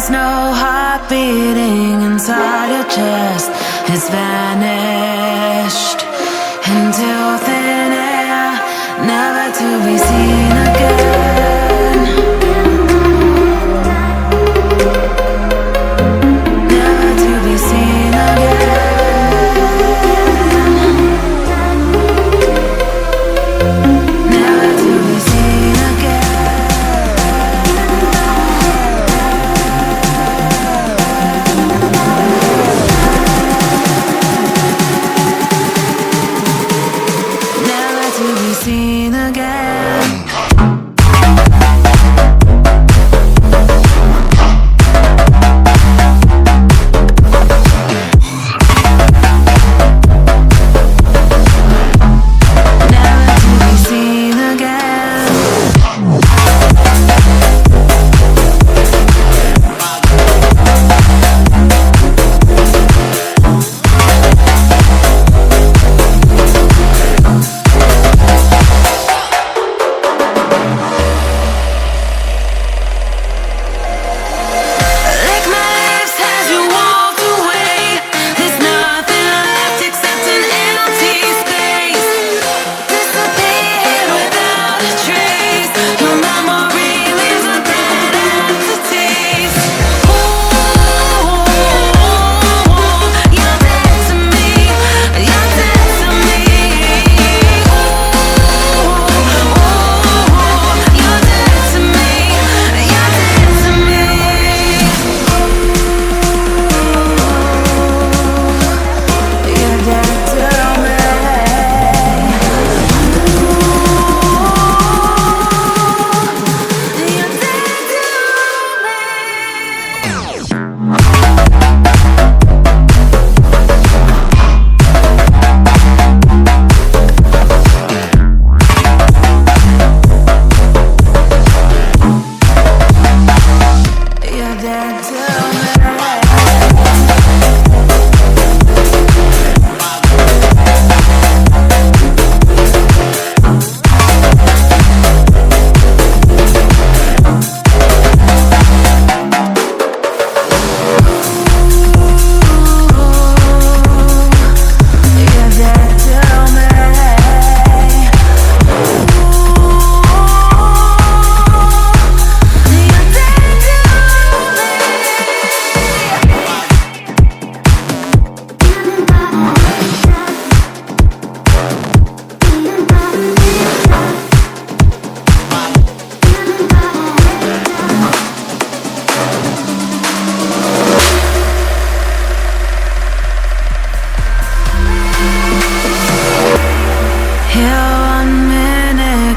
There's no heart beating inside your chest. It's vanished into thin air, never to be seen again. Never to be seen again. Never to be seen again. To be seen again. Never to be seen again.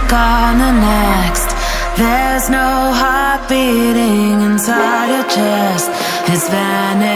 Gone the next. There's no heart beating inside your chest. It's vanished.